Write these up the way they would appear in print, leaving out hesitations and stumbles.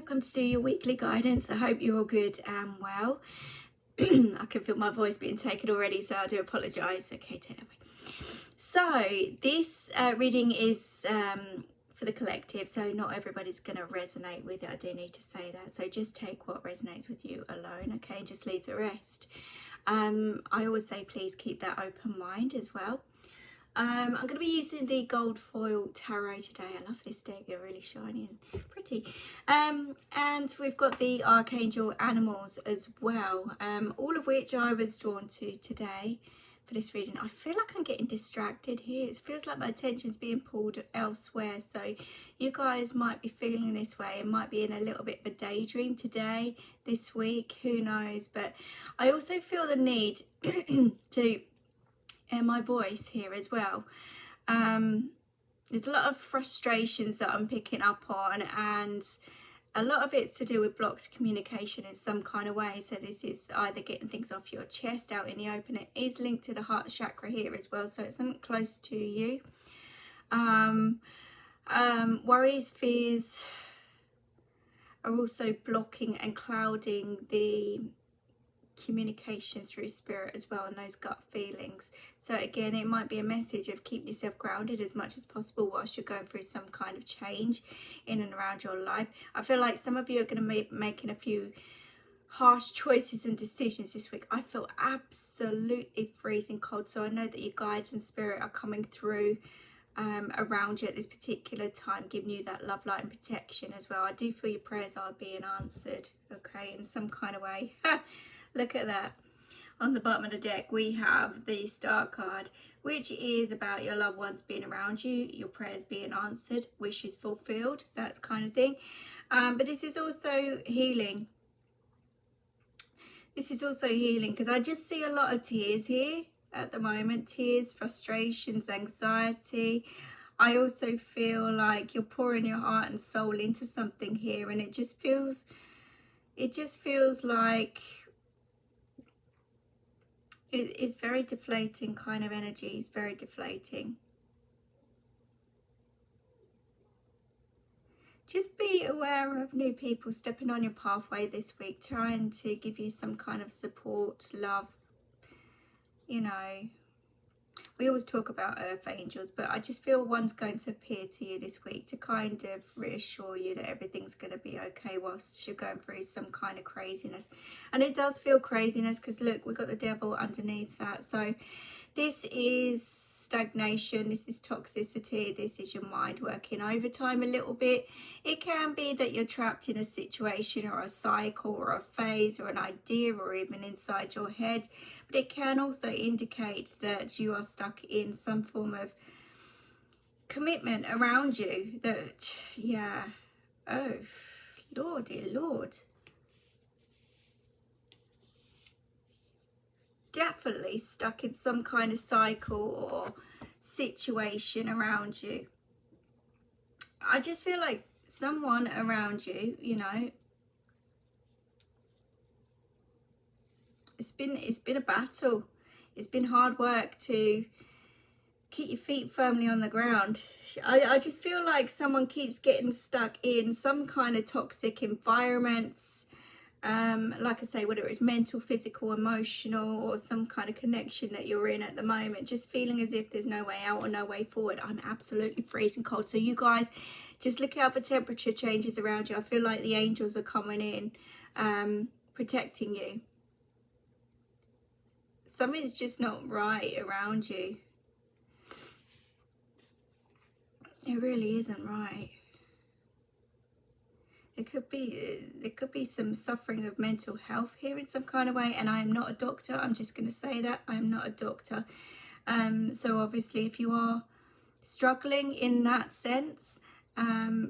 welcome to your weekly guidance. I hope you're all good and well. I can feel my voice being taken already, so I do apologise. Okay, take it away. So this reading is for the collective, so not everybody's going to resonate with it. I do need to say that. So just take what resonates with you alone, okay? Just leave the rest. I always say please keep that open mind as well. I'm going to be using the gold foil tarot today. I love this deck, they're really shiny and pretty. And we've got the Archangel animals as well, all of which I was drawn to today for this reading. I feel like I'm getting distracted here. It feels like my attention's being pulled elsewhere. So you guys might be feeling this way. It might be in a little bit of a daydream today, this week, who knows. But I also feel the need to air my voice here as well. There's a lot of frustrations that I'm picking up on, and a lot of it's to do with blocked communication in some kind of way. So this is either getting things off your chest, out in the open. It is linked to the heart chakra here as well, so it's something close to you. Worries, fears are also blocking and clouding the communication through spirit as well, and those gut feelings. So again, it might be a message of keep yourself grounded as much as possible whilst you're going through some kind of change in and around your life. I feel like some of you are going to be making a few harsh choices and decisions this week. I feel absolutely freezing cold, so I know that your guides and spirit are coming through around you at this particular time, giving you that love, light and protection as well. I do feel your prayers are being answered, okay, in some kind of way. Look at that. On the bottom of the deck, we have the Star card, which is about your loved ones being around you, your prayers being answered, wishes fulfilled, that kind of thing. But this is also healing. This is also healing, because I just see a lot of tears here at the moment. Tears, frustrations, anxiety. I also feel like you're pouring your heart and soul into something here, and it just feels like it's very deflating kind of energy. It's very deflating. Just be aware of new people stepping on your pathway this week, trying to give you some kind of support, love. You know, we always talk about earth angels, but I just feel one's going to appear to you this week to kind of reassure you that everything's going to be okay whilst you're going through some kind of craziness. And it does feel craziness, because look, we've got the devil underneath that. So this is stagnation, this is toxicity, this is your mind working overtime a little bit. It can be that you're trapped in a situation or a cycle or a phase or an idea or even inside your head, but it can also indicate that you are stuck in some form of commitment around you that, yeah, oh lordy lord, definitely stuck in some kind of cycle or situation around you. I just feel like someone around you, you know, it's been a battle. It's been hard work to keep your feet firmly on the ground. I just feel like someone keeps getting stuck in some kind of toxic environments. Like I say, whether it's mental, physical, emotional, or some kind of connection that you're in at the moment, just feeling as if there's no way out or no way forward. I'm absolutely freezing cold, so you guys just look out for temperature changes around you. I feel like the angels are coming in, protecting you. Something's just not right around you. It really isn't right. There could be some suffering of mental health here in some kind of way, and I am not a doctor. I'm just going to say that I am not a doctor. So obviously, if you are struggling in that sense,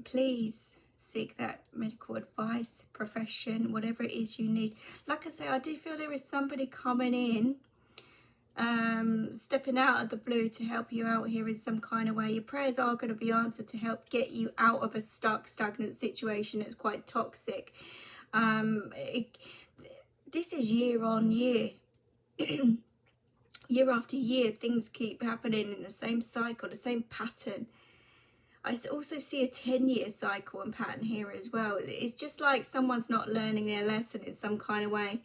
please seek that medical advice, profession, whatever it is you need. Like I say, I do feel there is somebody coming in, stepping out of the blue to help you out here in some kind of way. Your prayers are going to be answered to help get you out of a stagnant situation that's quite toxic. This is year on year. Year after year, things keep happening in the same cycle, the same pattern. I also see a 10-year cycle and pattern here as well. It's just like someone's not learning their lesson in some kind of way.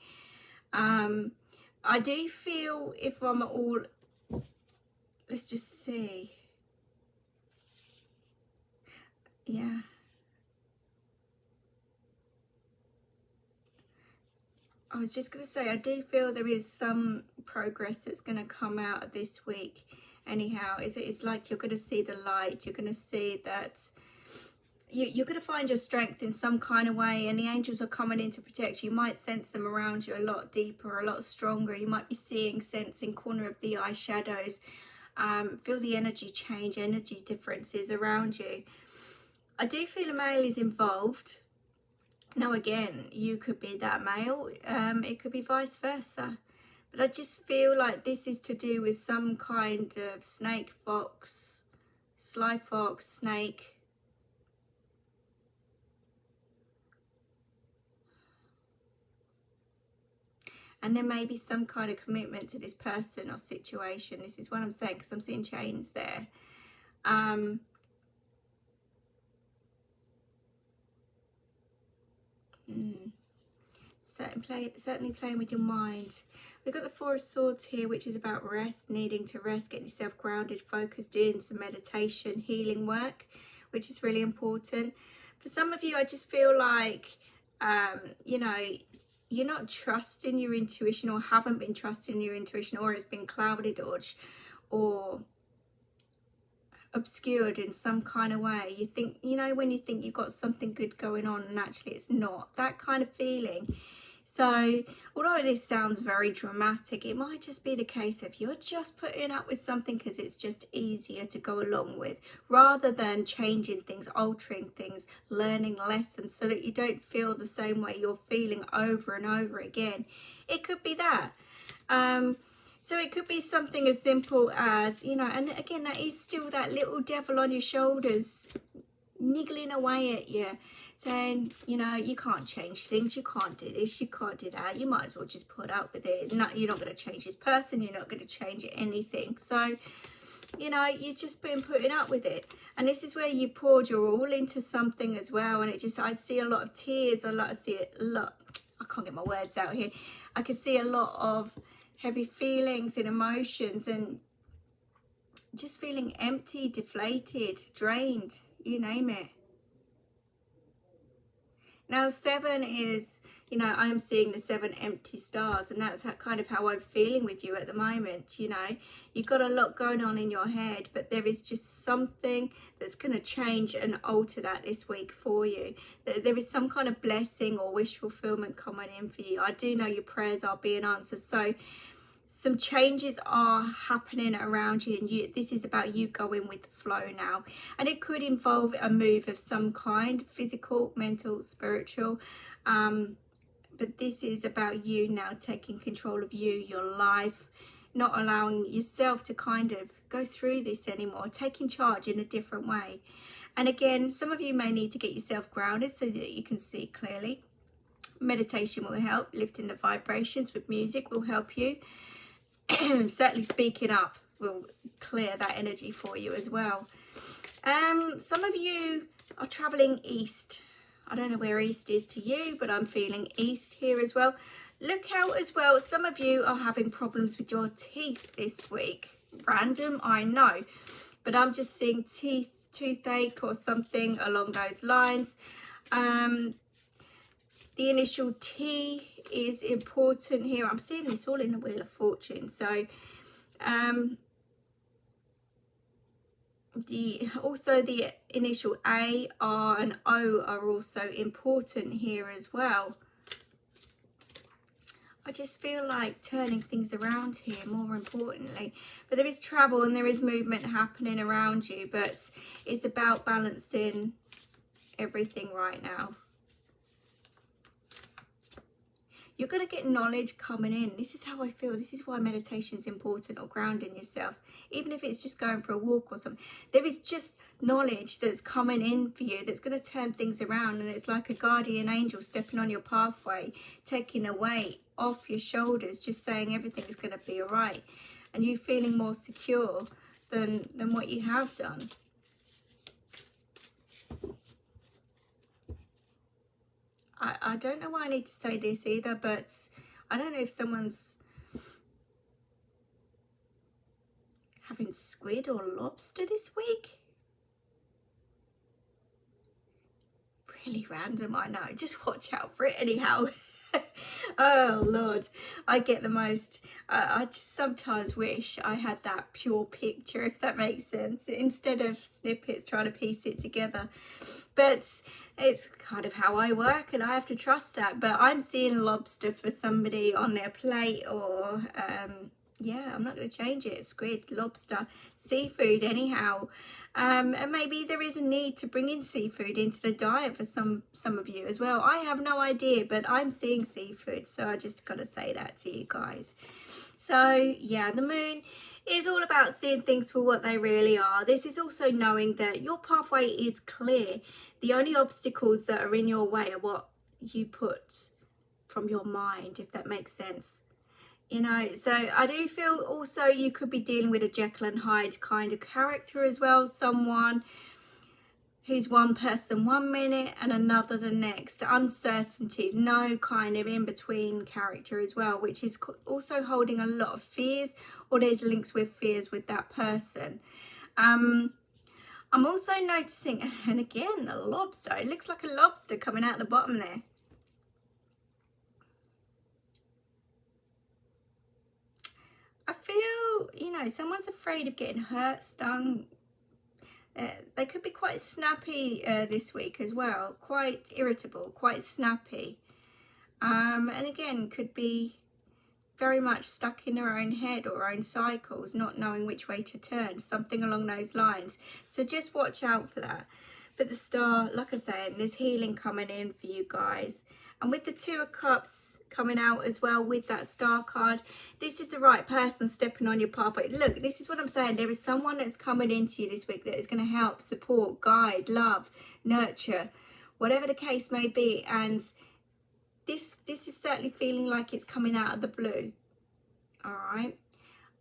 I do feel, if I'm all, let's just see. Yeah. I was just going to say, I do feel there is some progress that's going to come out of this week. Anyhow, it's like you're going to see the light. You're going to see that you're going to find your strength in some kind of way, and the angels are coming in to protect you. You might sense them around you a lot deeper, a lot stronger. You might be seeing, sensing corner of the eye shadows. Feel the energy change, energy differences around you. I do feel a male is involved. Now again, you could be that male, it could be vice versa. But I just feel like this is to do with some kind of snake, fox, sly fox, snake. And there may be some kind of commitment to this person or situation. This is what I'm saying, because I'm seeing chains there. Certainly playing with your mind. We've got the Four of Swords here, which is about rest, needing to rest, getting yourself grounded, focused, doing some meditation, healing work, which is really important. For some of you, I just feel like, you know, you're not trusting your intuition, or haven't been trusting your intuition, or it's been clouded or obscured in some kind of way. You think, you know, when you think you've got something good going on and actually it's not, that kind of feeling. So although this sounds very dramatic, it might just be the case of you're just putting up with something because it's just easier to go along with, rather than changing things, altering things, learning lessons so that you don't feel the same way you're feeling over and over again. It could be that. So it could be something as simple as, you know, and again, that is still that little devil on your shoulders niggling away at you, saying, you know, you can't change things, you can't do this, you can't do that, you might as well just put up with it. No, you're not going to change this person, you're not going to change anything. So, you know, you've just been putting up with it. And this is where you poured your all into something as well. And it just, I see a lot of tears, I can't get my words out here. I can see a lot of heavy feelings and emotions, and just feeling empty, deflated, drained, you name it. Now 7 is, you know, I'm seeing the 7 empty stars, and that's kind of how I'm feeling with you at the moment. You know, you've got a lot going on in your head, but there is just something that's going to change and alter that this week for you. There is some kind of blessing or wish fulfillment coming in for you. I do know your prayers are being answered. So some changes are happening around you, and this is about you going with the flow now. And it could involve a move of some kind, physical, mental, spiritual. But this is about you now taking control of you, your life, not allowing yourself to kind of go through this anymore, taking charge in a different way. And again, some of you may need to get yourself grounded so that you can see clearly. Meditation will help. Lifting the vibrations with music will help you. Certainly speaking up will clear that energy for you as well. Some of you are traveling east. I don't know where east is to you, but I'm feeling east here as well. Look out as well, some of you are having problems with your teeth this week. Random, I know, but I'm just seeing toothache or something along those lines. The initial T is important here. I'm seeing this all in the Wheel of Fortune. So also the initial A, R and O are also important here as well. I just feel like turning things around here, more importantly. But there is travel and there is movement happening around you, but it's about balancing everything right now. You're going to get knowledge coming in. This is how I feel. This is why meditation is important, or grounding yourself. Even if it's just going for a walk or something. There is just knowledge that's coming in for you that's going to turn things around. And it's like a guardian angel stepping on your pathway, taking a weight off your shoulders, just saying everything is going to be all right. And you feeling more secure than what you have done. I don't know why I need to say this either, but I don't know if someone's having squid or lobster this week. Really random, I know. Just watch out for it anyhow. Oh Lord, I get the most. I just sometimes wish I had that pure picture, if that makes sense, instead of snippets trying to piece it together. But it's kind of how I work, and I have to trust that. But I'm seeing lobster for somebody on their plate, or yeah, I'm not going to change it. Squid, lobster, seafood anyhow. And maybe there is a need to bring in seafood into the diet for some of you as well. I have no idea, but I'm seeing seafood, so I just got to say that to you guys. So yeah, the moon is all about seeing things for what they really are. This is also knowing that your pathway is clear. The only obstacles that are in your way are what you put from your mind, if that makes sense. You know, so I do feel also you could be dealing with a Jekyll and Hyde kind of character as well. Someone who's one person 1 minute and another the next. Uncertainties, no kind of in-between character as well, which is also holding a lot of fears, or there's links with fears with that person. I'm also noticing, and again, a lobster. It looks like a lobster coming out the bottom there. I feel, you know, someone's afraid of getting hurt, stung. They could be quite snappy this week as well. Quite irritable, quite snappy. And again, could be very much stuck in their own head or own cycles, not knowing which way to turn, something along those lines. So just watch out for that. But the star, like I said, there's healing coming in for you guys. And with the Two of Cups coming out as well with that star card, this is the right person stepping on your pathway. Look, this is what I'm saying. There is someone that's coming into you this week that is going to help, support, guide, love, nurture, whatever the case may be. And this is certainly feeling like it's coming out of the blue. All right.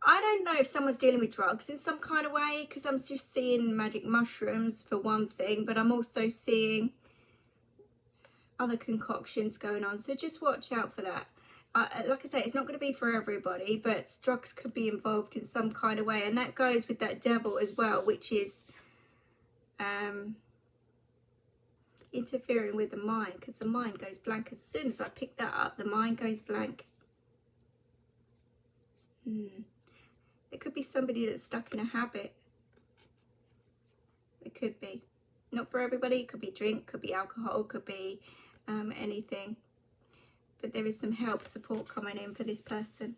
I don't know if someone's dealing with drugs in some kind of way, because I'm just seeing magic mushrooms for one thing, but I'm also seeing other concoctions going on. So just watch out for that. Like I say, it's not going to be for everybody, but drugs could be involved in some kind of way. And that goes with that devil as well, which is interfering with the mind, because the mind goes blank. As soon as I pick that up, the mind goes blank. There could be somebody that's stuck in a habit. It could be. Not for everybody. It could be drink, could be alcohol, could be anything. But there is some help, support coming in for this person,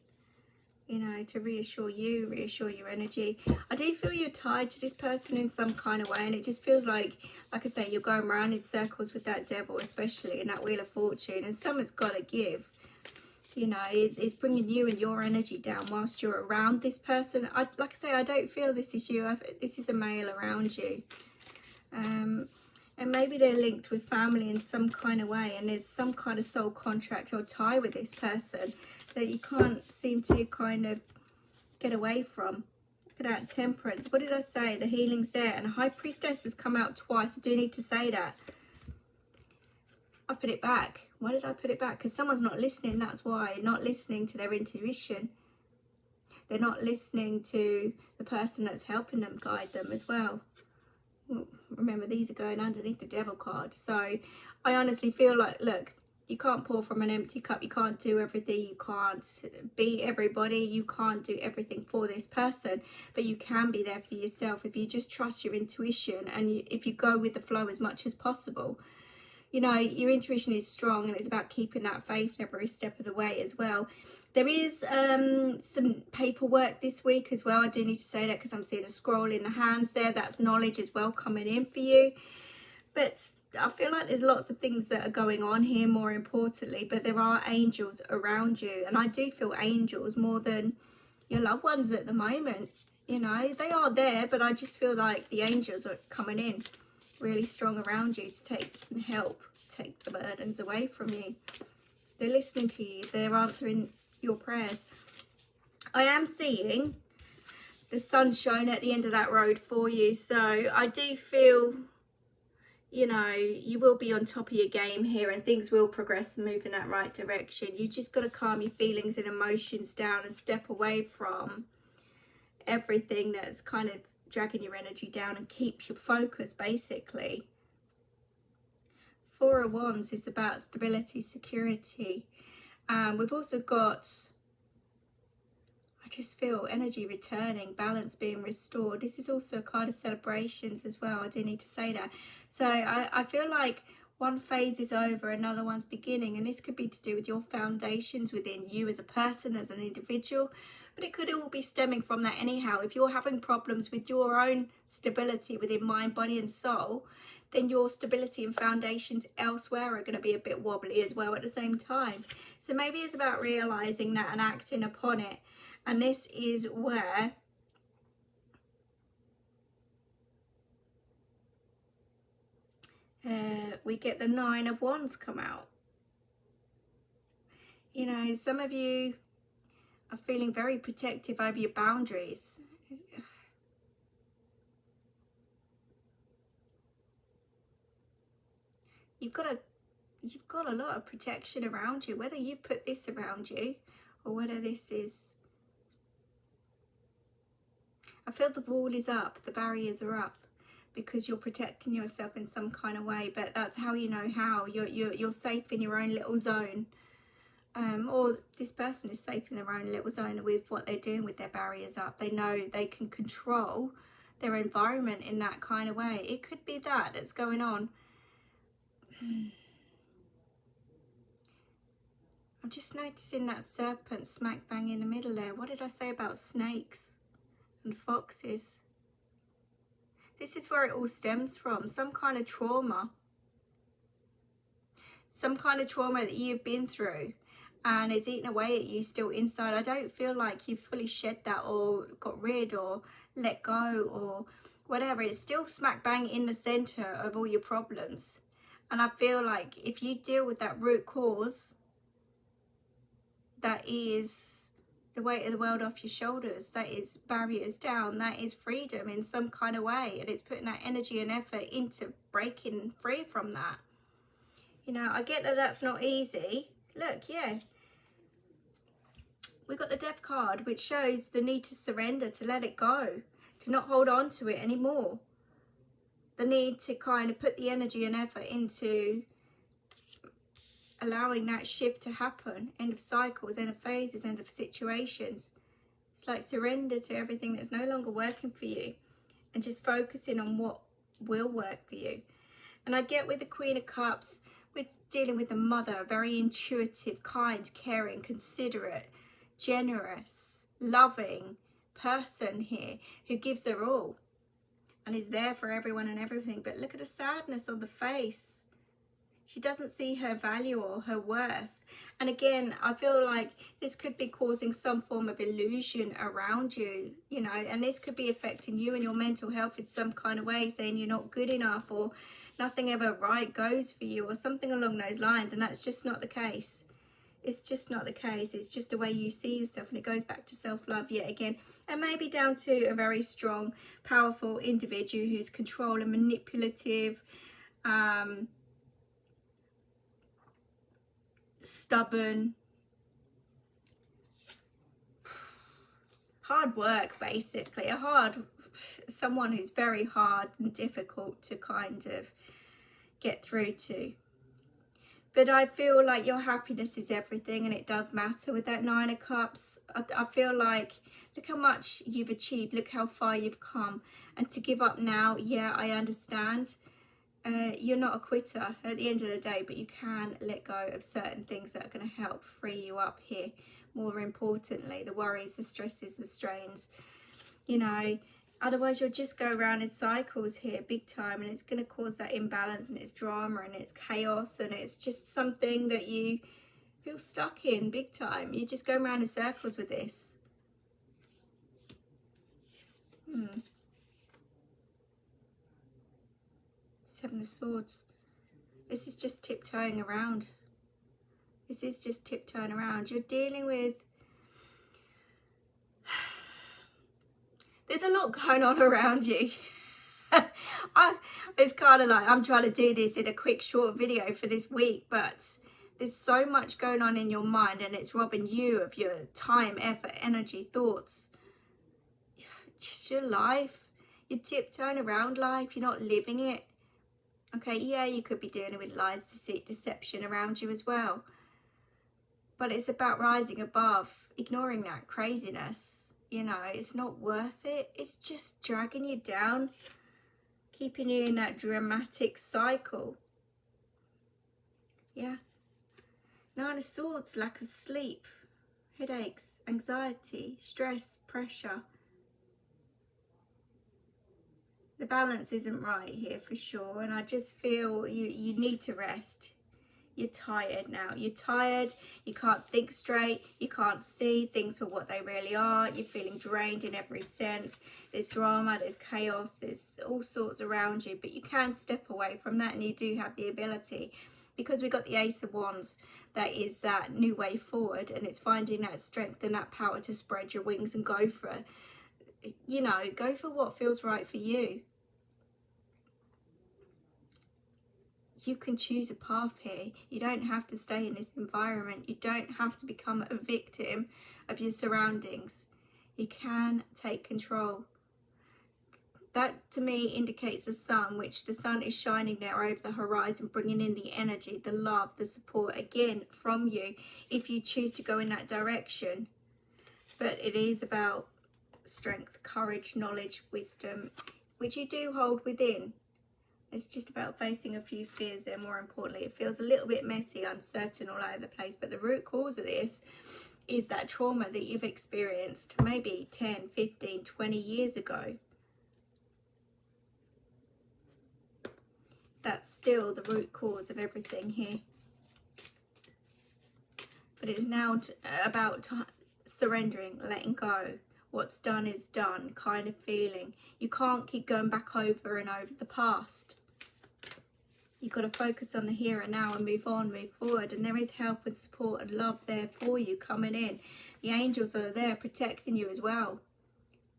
you know, to reassure you, reassure your energy. I do feel you're tied to this person in some kind of way, and it just feels like I say, you're going around in circles with that devil, especially in that Wheel of Fortune, and someone's got to give. You know, it's bringing you and your energy down whilst you're around this person. Like I say, I don't feel this is you. This is a male around you. And maybe they're linked with family in some kind of way, and there's some kind of soul contract or tie with this person that you can't seem to kind of get away from. Look at that, Temperance. What did I say? The healing's there, and High Priestess has come out twice. I do need to say that. I put it back. Why did I put it back? Because someone's not listening, that's why. Not listening to their intuition. They're not listening to the person that's helping them, guide them as well. Remember, these are going underneath the devil card. So I honestly feel like, look, you can't pour from an empty cup. You can't do everything. You can't be everybody. You can't do everything for this person, but you can be there for yourself if you just trust your intuition, and if you go with the flow as much as possible. You know, your intuition is strong, and it's about keeping that faith every step of the way as well. There is some paperwork this week as well. I do need to say that because I'm seeing a scroll in the hands there. That's knowledge as well coming in for you. But I feel like there's lots of things that are going on here, more importantly. But there are angels around you. And I do feel angels more than your loved ones at the moment. You know, they are there, but I just feel like the angels are coming in really strong around you to take and help take the burdens away from you. They're listening to you. They're answering your prayers. I am seeing the sunshine at the end of that road for you. So I do feel, you know, you will be on top of your game here, and things will progress and move in that right direction. You just got to calm your feelings and emotions down and step away from everything that's kind of dragging your energy down and keep your focus, basically. Four of Wands is about stability, security. We've also got, I just feel energy returning, balance being restored. This is also a card of celebrations as well. I do need to say that. So I feel like one phase is over, another one's beginning, and this could be to do with your foundations within you as a person, as an individual, but it could all be stemming from that anyhow. If you're having problems with your own stability within mind, body and soul, then your stability and foundations elsewhere are going to be a bit wobbly as well at the same time. So maybe it's about realizing that and acting upon it. And this is where we get the Nine of Wands come out. You know, some of you are feeling very protective over your boundaries. You've got a lot of protection around you, whether you put this around you or whether this is, I feel the wall is up, the barriers are up, because you're protecting yourself in some kind of way. But that's how you know how. You're safe in your own little zone, or this person is safe in their own little zone with what they're doing with their barriers up. They know they can control their environment in that kind of way. It could be that that's going on. I'm just noticing that serpent smack bang in the middle there. What did I say about snakes and foxes? This is where it all stems from. Some kind of trauma. Some kind of trauma that you've been through and it's eating away at you still inside. I don't feel like you've fully shed that or got rid or let go or whatever. It's still smack bang in the center of all your problems. And I feel like if you deal with that root cause, that is the weight of the world off your shoulders, that is barriers down, that is freedom in some kind of way, and it's putting that energy and effort into breaking free from that. You know, I get that that's not easy. Look, yeah, we got the Death card, which shows the need to surrender, to let it go, to not hold on to it anymore. The need to kind of put the energy and effort into allowing that shift to happen. End of cycles, end of phases, end of situations. It's like surrender to everything that's no longer working for you and just focusing on what will work for you. And I get with the Queen of Cups, with dealing with a mother, a very intuitive, kind, caring, considerate, generous, loving person here who gives her all and is there for everyone and everything. But look at the sadness on the face. She doesn't see her value or her worth. And again, I feel like this could be causing some form of illusion around you, you know, and this could be affecting you and your mental health in some kind of way, saying you're not good enough or nothing ever right goes for you or something along those lines. And that's just not the case. It's just not the case. It's just the way you see yourself, and it goes back to self-love yet again. And maybe down to a very strong, powerful individual who's controlling, manipulative, stubborn, hard work, basically. Someone who's very hard and difficult to kind of get through to. But I feel like your happiness is everything, and it does matter with that Nine of Cups. I feel like, look how much you've achieved, look how far you've come. And to give up now, yeah, I understand. You're not a quitter at the end of the day, but you can let go of certain things that are going to help free you up here. More importantly, the worries, the stresses, the strains, you know. Otherwise, you'll just go around in cycles here big time, and it's going to cause that imbalance, and it's drama, and it's chaos, and it's just something that you feel stuck in big time. You just go around in circles with this. Seven of Swords. This is just tiptoeing around. This is just tiptoeing around. You're dealing with... There's a lot going on around you. It's kind of like I'm trying to do this in a quick short video for this week, but there's so much going on in your mind, and it's robbing you of your time, effort, energy, thoughts, just your life. You're tiptoeing around life, you're not living it. Okay, yeah, you could be dealing with lies, deceit, deception around you as well, but it's about rising above, ignoring that craziness. You know, it's not worth it. It's just dragging you down, keeping you in that dramatic cycle. Yeah. Nine of Swords, lack of sleep, headaches, anxiety, stress, pressure. The balance isn't right here for sure, and I just feel you need to rest. You're tired now. You're tired. You can't think straight. You can't see things for what they really are. You're feeling drained in every sense. There's drama, there's chaos, there's all sorts around you, but you can step away from that, and you do have the ability, because we've got the Ace of Wands. That is that new way forward, and it's finding that strength and that power to spread your wings and go for it. You know, go for what feels right for you. You can choose a path here. You don't have to stay in this environment. You don't have to become a victim of your surroundings. You can take control. That to me indicates the sun, which the sun is shining there over the horizon, bringing in the energy, the love, the support again from you if you choose to go in that direction. But it is about strength, courage, knowledge, wisdom, which you do hold within. It's just about facing a few fears there, more importantly. It feels a little bit messy, uncertain, all over the place. But the root cause of this is that trauma that you've experienced maybe 10, 15, 20 years ago. That's still the root cause of everything here. But it's now about surrendering, letting go. What's done is done kind of feeling. You can't keep going back over and over the past. You've got to focus on the here and now and move on, move forward. And there is help and support and love there for you coming in. The angels are there protecting you as well.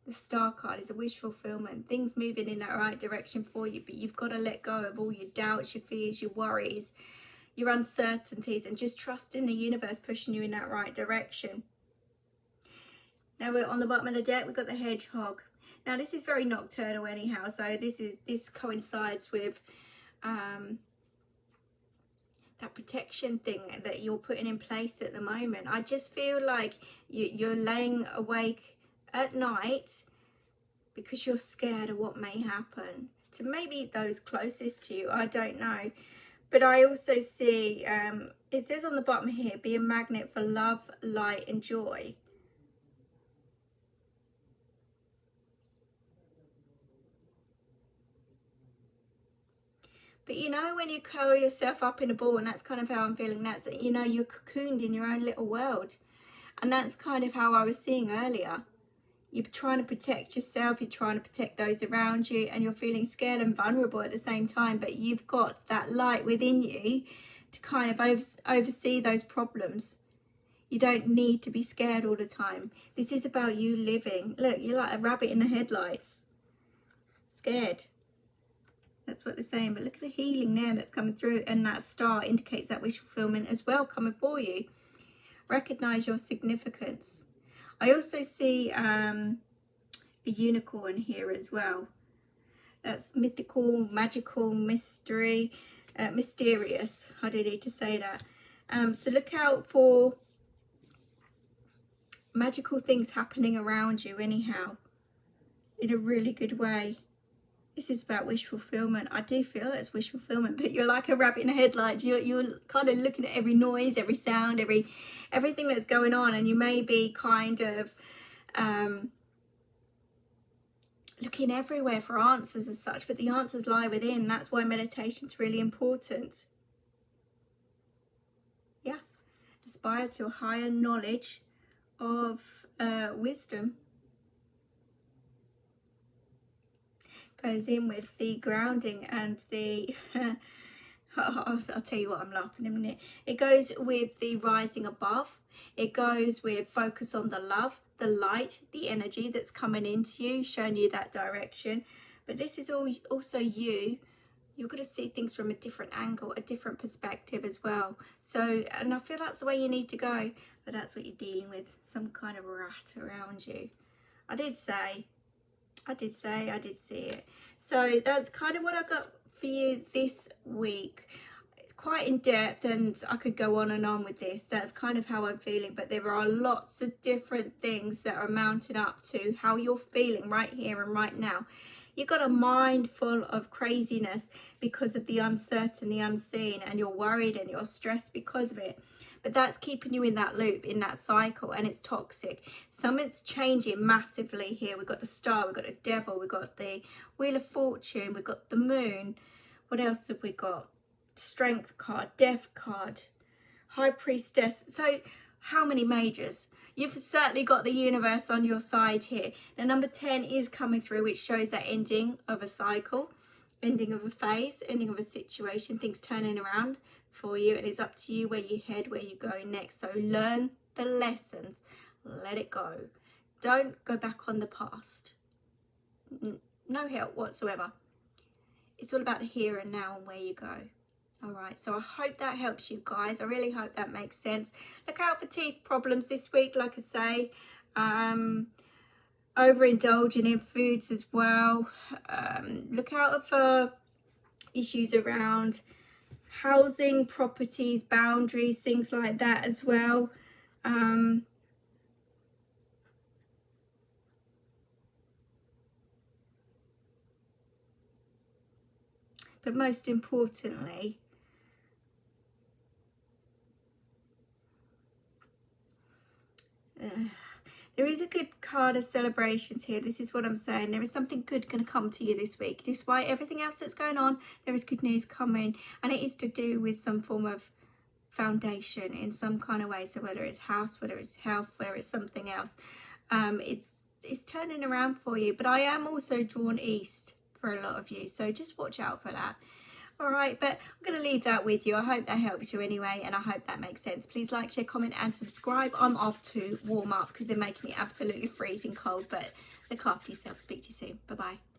The Star card is a wish fulfillment. Things moving in that right direction for you. But you've got to let go of all your doubts, your fears, your worries, your uncertainties. And just trust in the universe pushing you in that right direction. Now we're on the bottom of the deck. We've got the Hedgehog. Now this is very nocturnal anyhow. So this coincides with that protection thing that you're putting in place at the moment. I just feel like you're laying awake at night because you're scared of what may happen to maybe those closest to you. I don't know. But I also see, it says on the bottom here, be a magnet for love, light and joy. But you know, when you curl yourself up in a ball, and that's kind of how I'm feeling, that's, you know, you're cocooned in your own little world. And that's kind of how I was seeing earlier. You're trying to protect yourself, you're trying to protect those around you, and you're feeling scared and vulnerable at the same time. But you've got that light within you to kind of oversee those problems. You don't need to be scared all the time. This is about you living. Look, you're like a rabbit in the headlights. Scared. That's what they're saying. But look at the healing there that's coming through. And that star indicates that wish fulfillment as well coming for you. Recognize your significance. I also see a unicorn here as well. That's mythical, magical, mystery, mysterious. I do need to say that. So look out for magical things happening around you anyhow. In a really good way. This is about wish fulfillment. I do feel it's wish fulfillment, but you're like a rabbit in the headlights. You're kind of looking at every noise, every sound, everything that's going on, and you may be kind of looking everywhere for answers as such, but the answers lie within. That's why meditation's really important. Yeah, aspire to a higher knowledge of wisdom. Goes in with the grounding and the I'll tell you what, I'm laughing in a minute. It goes with the rising above. It goes with focus on the love, the light, the energy that's coming into you, showing you that direction. but this is also you. You're going to see things from a different angle, a different perspective as well. So, and I feel that's the way you need to go, but that's what you're dealing with, some kind of rat around you. I did see it. So that's kind of what I got for you this week. It's quite in depth and I could go on and on with this. That's kind of how I'm feeling, but there are lots of different things that are mounting up to how you're feeling right here and right now. You've got a mind full of craziness because of the uncertain, the unseen, and you're worried and you're stressed because of it. But that's keeping you in that loop, in that cycle, and it's toxic. Something's changing massively here. We've got the star, we've got the devil, we've got the wheel of fortune, we've got the moon. What else have we got? Strength card, death card, high priestess. So how many majors? You've certainly got the universe on your side here. The number 10 is coming through, which shows that ending of a cycle, ending of a phase, ending of a situation, things turning around for you. And it's up to you where you head, where you go next. So learn the lessons, let it go. Don't go back on the past. No help whatsoever. It's all about the here and now and where you go. All right, so I hope that helps you guys. I really hope that makes sense. Look out for teeth problems this week, like I say. Overindulging in foods as well. Look out for issues around housing, properties, boundaries, things like that as well. But most importantly, there is a good card of celebrations here. This is what I'm saying. There is something good going to come to you this week. Despite everything else that's going on, there is good news coming. And it is to do with some form of foundation in some kind of way. So whether it's house, whether it's health, whether it's something else, it's turning around for you. But I am also drawn east for a lot of you. So just watch out for that. All right, but I'm going to leave that with you. I hope that helps you anyway, and I hope that makes sense. Please like, share, comment, and subscribe. I'm off to warm up because they're making me absolutely freezing cold, but look after yourself. Speak to you soon. Bye-bye.